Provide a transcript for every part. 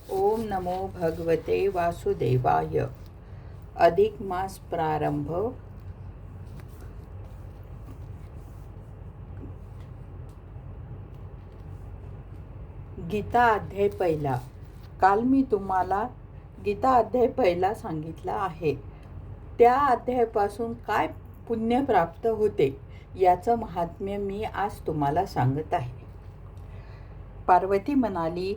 ओम नमो भगवते वासुदेवाय. अधिक मास प्रारंभ. गीता अध्याय पहिला. काल मी तुम्हाला गीता अध्याय पहिला सांगितला आहे. त्या अध्यायापासून काय पुण्य प्राप्त होते याचं महात्म्य मी आज तुम्हाला सांगत आहे. पार्वती म्हणाली,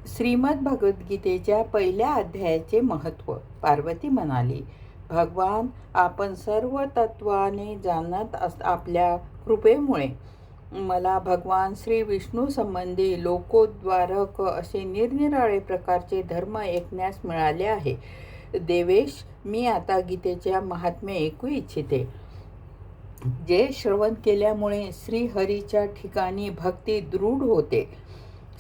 श्रीमद भगवद्गीतेच्या पहिल्या अध्यायाचे महत्त्व. पार्वती म्हणाली, भगवान, आपण सर्व तत्वाने जाणत आपल्या कृपेमुळे मला भगवान श्री विष्णू संबंधी लोकोद्वारक असे निरनिराळे प्रकारचे धर्म ऐकण्यास मिळाले आहे. देवेश, मी आता गीतेच्या महात्म्य ऐकू इच्छिते. जे श्रवण केल्यामुळे श्रीहरीच्या ठिकाणी भक्ती दृढ होते.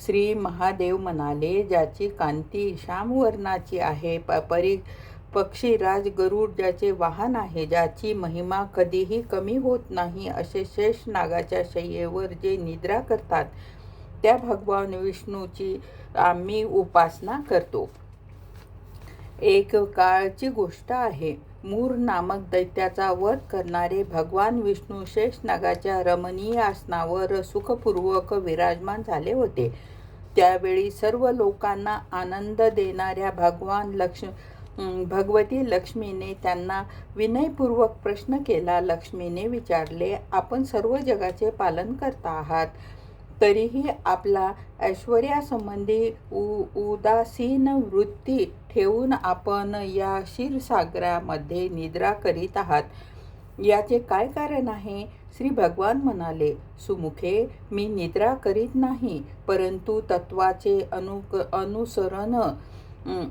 श्री महादेव म्हणाले, ज्याची कांती श्यामवर्णाची आहे, पक्षीराज गरुड ज्याचे वाहन आहे, ज्याची महिमा कधीही कमी होत नाही, असे शेष नागाच्या शय्येवर जे निद्रा करतात, त्या भगवान विष्णूची आम्ही उपासना करतो. एक काळची गोष्ट आहे. मूर नामक दैत्याचा वध करणारे भगवान विष्णू शेषनागाच्या रमणीय आसनावर सुखपूर्वक विराजमान झाले होते. त्यावेळी सर्व लोकांना आनंद देणाऱ्या भगवती लक्ष्मीने त्यांना विनयपूर्वक प्रश्न केला. लक्ष्मीने विचारले, आपण सर्व जगाचे पालन करता आहात, तरीही आपला ऐश्वर्यासंबंधी उदासीन वृत्ती ठेवून आपण या क्षीरसागरामध्ये निद्रा करीत आहात, याचे काय कारण आहे? श्री भगवान म्हणाले, सुमुखे, मी निद्रा करीत नाही, परंतु तत्वाचे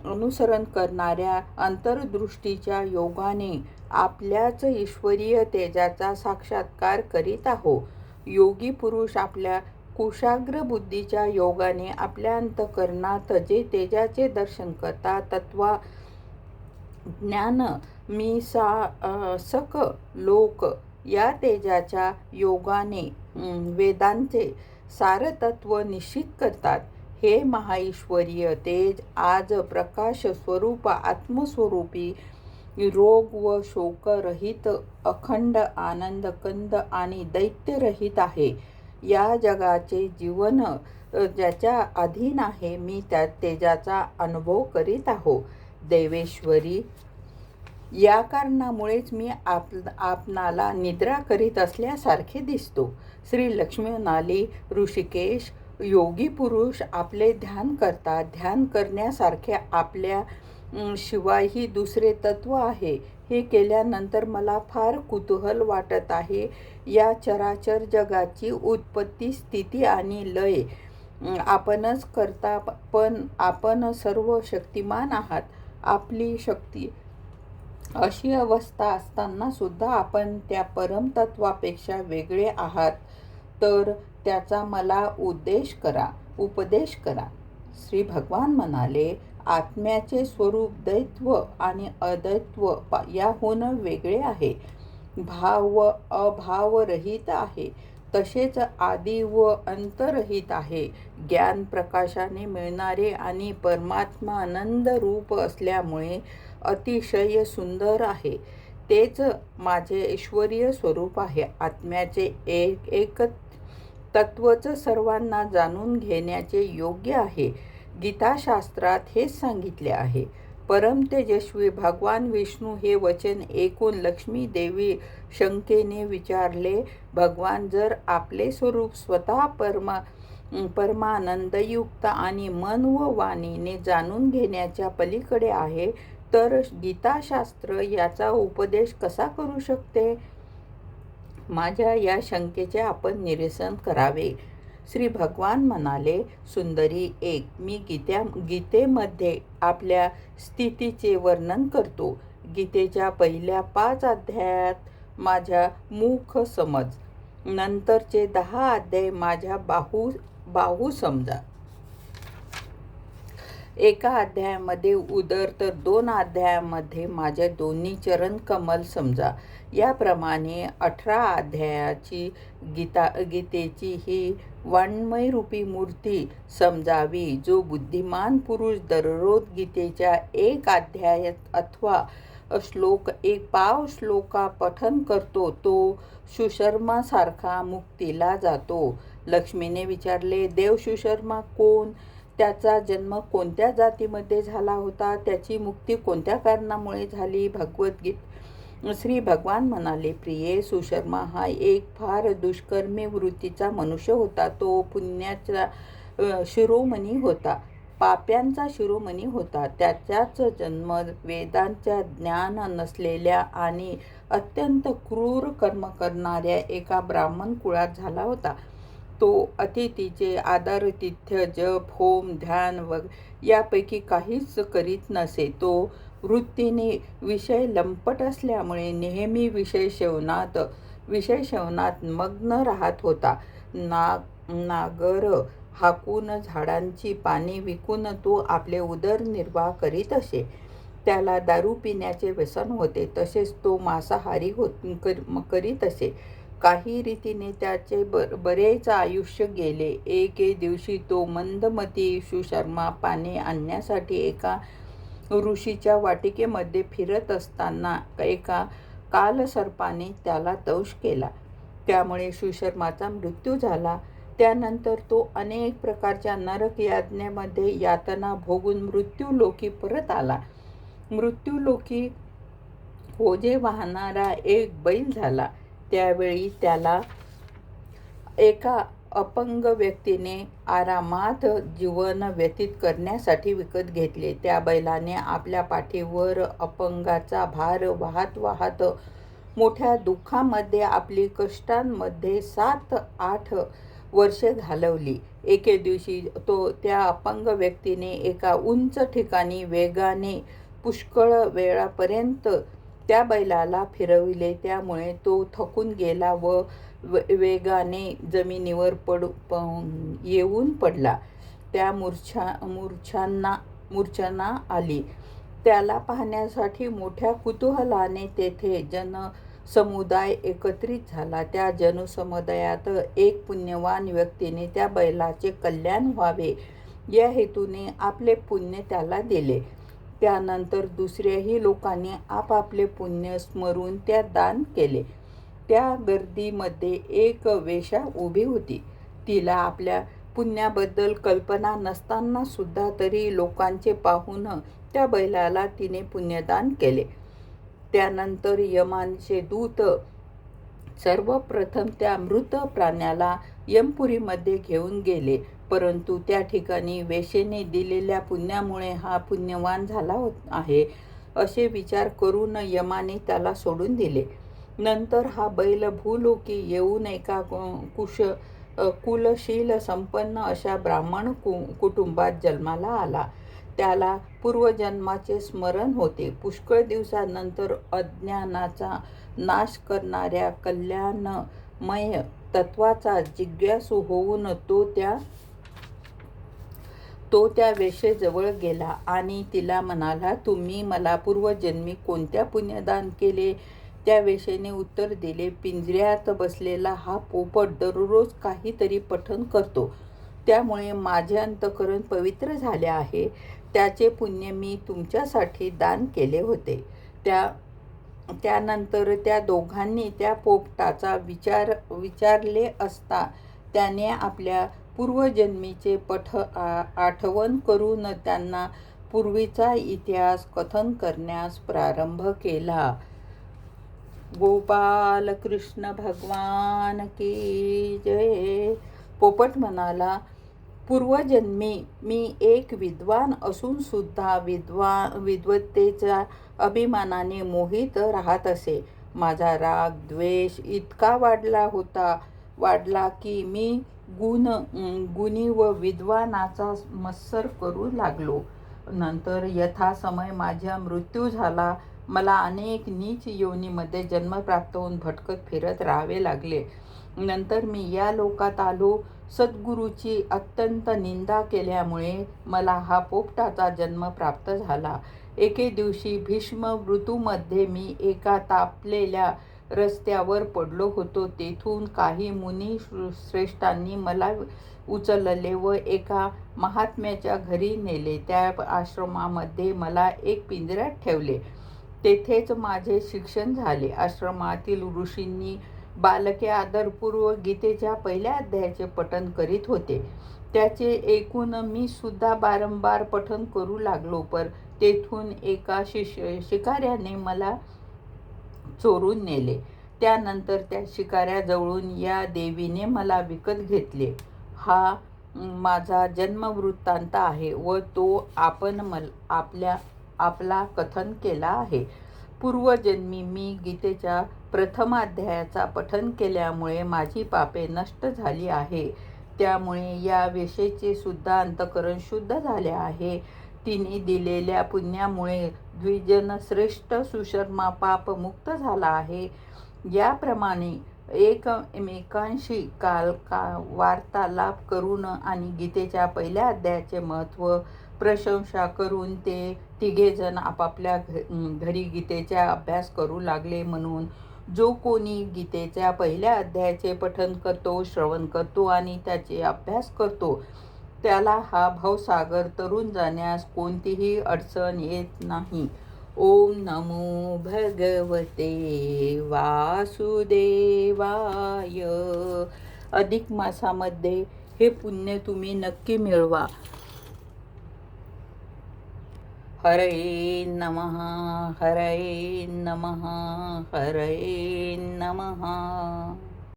अनुसरण करणाऱ्या अंतर्दृष्टीच्या योगाने आपल्याच ईश्वरीय तेजाचा साक्षात्कार करीत आहो. योगी पुरुष आपल्या कुशाग्र बुद्धीच्या योगाने आपल्या अंतःकरणात जे तेजाचे दर्शन करतात, तत्वा ज्ञान मी सक लोक या तेजाच्या योगाने वेदांचे सारतत्व निश्चित करतात. हे महाईश्वरीय तेज आज प्रकाश स्वरूप आत्मस्वरूपी, रोग व शोकरहित, अखंड आनंदकंद आणि दैत्यरहित आहे. या जगाचे जीवन ज्याच्या अधीन आहे, मी त्या तेजाचा अनुभव करीत आहो. देवेश्वरी, या कारणामुळेच मी आपणाला निद्रा करीत असल्यासारखे दिसतो. श्री लक्ष्मी म्हणाली, ऋषिकेश, योगी पुरुष आपले ध्यान करतात. ध्यान करण्यासारखे आपल्या शिवायही दुसरे तत्व आहे. हे केल्यानंतर मला फार कुतूहल वाटत आहे. या चराचर जगाची उत्पत्ती, स्थिती आणि लय आपणच करता, पण आपण सर्व शक्तिमान आहात. आपली शक्ती अशी अवस्था असताना सुद्धा आपण त्या परमतत्वापेक्षा वेगळे आहात, तर त्याचा मला उपदेश करा. श्री भगवान म्हणाले, आत्म्याचे स्वरूप दैत्व आणि अदैत्व याहून वेगळे आहे. भाव व अभावरहित आहे, तसेच आदि व अंतरहित आहे. ज्ञान प्रकाशाने मिळणारे आणि परमात्मा आनंद रूप असल्यामुळे अतिशय सुंदर आहे. तेच माझे ऐश्वर्य स्वरूप आहे. आत्म्याचे एक तत्वच सर्वांना जाणून घेण्याचे योग्य आहे. गीताशास्त्रात हेच सांगितले आहे. परम तेजस्वी भगवान विष्णू हे वचन ऐकून लक्ष्मी देवी शंकेने विचारले, भगवान, जर आपले स्वरूप स्वतः परमानंदयुक्त आणि मन व वाणीने जाणून घेण्याच्या पलीकडे आहे, तर गीताशास्त्र याचा उपदेश कसा करू शकते? माझ्या या शंकेचे आपण निरसन करावे. श्री भगवान म्हणाले, सुंदरी एक, मी गीतेमध्ये आपल्या स्थितीचे वर्णन करतो. गीतेच्या पहिल्या 5 अध्यायात माझ्या मुख समज, नंतरचे 10 अध्याय माझ्या बाहू समजा. एका अध्यायामध्ये उदर तर 2 अध्यायामध्ये माझे दोन्ही चरण कमल समजा. याप्रमाणे 18 अध्यायाची गीतेची ही वाङ्मयरूपी मूर्ती समजावी. जो बुद्धिमान पुरुष दररोज गीतेच्या एक अध्याय अथवा श्लोक एक पाव श्लोका पठन करतो तो सुशर्मासारखा मुक्तीला जातो. लक्ष्मीने विचारले, देव सुशर्मा कोण? त्याचा जन्म कोणत्या जातीमध्ये झाला होता? त्याची मुक्ती कोणत्या कारणामुळे झाली? श्री भगवान म्हणाले, प्रिये, सुशर्मा हा एक फार दुष्कर्मी वृत्तीचा मनुष्य होता. तो पुण्याचा शिरोमणी होता, पाप्यांचा शिरोमणी होता. त्याचाच जन्म वेदांच्या ज्ञान नसलेल्या आणि अत्यंत क्रूर कर्म करणाऱ्या एका ब्राह्मण कुळात झाला होता. तो अतिथीचे आदरातिथ्य, जप, होम, ध्यान यापैकी काहीच करीत नसे. तो वृत्तीने विषय लंपट असल्यामुळे नेहमी विषय सेवनात मग्न राहत होता. नागर हाकून झाडांची पाने विकून तो आपले उदरनिर्वाह करीत असे. त्याला दारू पिण्याचे व्यसन होते. तसेच तो मांसाहारी करीत असे. काही रीतीने त्याचे बरेच आयुष्य गेले. एके दिवशी तो मंदमती सुशर्मा पाने आणण्यासाठी एका ऋषीच्या वाटिकेमध्ये फिरत असताना एका कालसर्पाने त्याला दंश केला. त्यामुळे सुशर्माचा मृत्यू झाला. त्यानंतर तो अनेक प्रकारच्या नरक यातनेमध्ये यातना भोगून मृत्यूलोकी परत आला. मृत्यूलोकी ओझे वाहणारा एक बैल झाला. त्यावेळी त्याला एका अपंग व्यक्तीने आरामात जीवन व्यतीत करण्यासाठी विकत घेतले. त्या बैलाने आपल्या पाठीवर अपंगाचा भार वाहत मोठ्या दुःखामध्ये आपली कष्टांमध्ये 7-8 वर्षे घालवली. एके दिवशी त्या अपंग व्यक्तीने एका उंच ठिकाणी वेगाने पुष्कळ वेळापर्यंत त्या बैलाला फिरविले. त्यामुळे तो थकून गेला व वेगाने जमिनीवर येऊन पडला. त्या मूर्छना आली. त्याला पाहण्यासाठी मोठ्या कुतूहलाने तेथे जनसमुदाय एकत्रित झाला. त्या जनसमुदायात एक पुण्यवान व्यक्तीने त्या बैलाचे कल्याण व्हावे या हेतूने आपले पुण्य त्याला दिले. त्यानंतर दुसऱ्याही लोकांनी आपापले पुण्य स्मरून त्या दान केले. त्या गर्दीमध्ये एक वेश्या उभी होती. तिला आपल्या पुण्याबद्दल कल्पना नसताना सुद्धा तरी लोकांचे पाहून त्या बैलाला तिने पुण्यदान केले. त्यानंतर यमांचे दूत सर्वप्रथम त्या मृत प्राण्याला यमपुरीमध्ये घेऊन गेले. परंतु त्या ठिकाणी वेश्येने दिलेल्या पुण्यामुळे हा पुण्यवान झाला आहे असे विचार करून यमाने त्याला सोडून दिले. नंतर हा बैल भूलोकी येऊन एका कुलशील संपन्न अशा ब्राह्मण कुटुंबात जन्माला आला. त्याला पूर्वजन्माचे स्मरण होते. पुष्कळ दिवसानंतर अज्ञानाचा नाश करणाऱ्या कल्याणमय तत्वाचा जिज्ञासू होऊन तो त्या वेश्येजवळ गेला आणि तिला म्हणाला, तुम्ही मला पूर्वजन्मी कोणत्या पुण्यदान केले? त्या वेश्येने उत्तर दिले, पिंजऱ्यात बसलेला हा पोपट दररोज काहीतरी पठण करतो. त्यामुळे माझे अंतःकरण पवित्र झाले आहे. त्याचे पुण्य मी तुमच्यासाठी दान केले होते. त्यानंतर त्या दोघांनी त्या पोपटाचा विचारले असता त्याने आपल्या पूर्वजन्मीचे आठवण करून त्यांना पूर्वीचा इतिहास कथन करण्यास प्रारंभ केला. गोपाल कृष्ण भगवान की जय. पोपट म्हणाला, पूर्वजन्मी मी एक विद्वान असून सुद्धा विद्वत्तेच्या अभिमानाने मोहित राहत असे. माझा राग द्वेष इतका वाढला की मी गुणी व विद्वानाचा मत्सर करू लागलो. नंतर यथासमय माझा मृत्यू झाला. मला अनेक नीच योनीमध्ये जन्म प्राप्त होऊन भटकत फिरत राहावे लागले. नंतर मी या लोकात आलो. सद्गुरूची अत्यंत निंदा केल्यामुळे मला हा पोपटाचा जन्म प्राप्त झाला. एके दिवशी भीष्म ऋतूमध्ये मी एका तापलेल्या रस्त्यावर पडलो होतो. तेथून काही मुनी श्रेष्ठांनी मला उचलले व एका महात्म्याच्या घरी नेले. त्या आश्रमामध्ये मला एक पिंजऱ्यात ठेवले. तेथेच माझे शिक्षण झाले. आश्रमातील ऋषींनी बालके आदरपूर्वक गीतेच्या पहिल्या अध्यायाचे पठण करीत होते. त्याचे ऐकून मी सुद्धा वारंवार पठण करू लागलो. पर तेथून एका शिकाऱ्याने मला चोरून नेले. त्यानंतर त्या शिकाऱ्याजवळून या देवीने मला विकत घेतले. हा माझा जन्मवृत्तांत आहे व तो आपण आपला कथन केला आहे. पूर्वजन्मी मी गीतेच्या प्रथम अध्यायाचा पठन केल्यामुळे माझी पापे नष्ट झाली आहे. त्यामुळे या वेश्येचे सुद्धा अंतःकरण शुद्ध झाले आहे. तिने दिलेल्या पुण्यामुळे द्विजन श्रेष्ठ सुशर्मा पापमुक्त झाला आहे. याप्रमाणे एकमेकांशी वार्तालाप करून आणि गीतेच्या पहिल्या अध्यायाचे महत्त्व प्रशंसा करून ते तिघेजण आपापल्या घरी गीतेचा अभ्यास करू लागले. म्हणून जो कोणी गीतेच्या पहिल्या अध्यायाचे पठण करतो, श्रवण करतो आणि त्याचे अभ्यास करतो, त्याला हा भवसागर तरून जाण्यास कोणतीही अडचण येत नाही. ओम नमो भगवते वासुदेवाय. अधिक मासामध्ये हे पुण्य तुम्ही नक्की मिळवा. हरये नमः, हरये नमः, हरये नमः.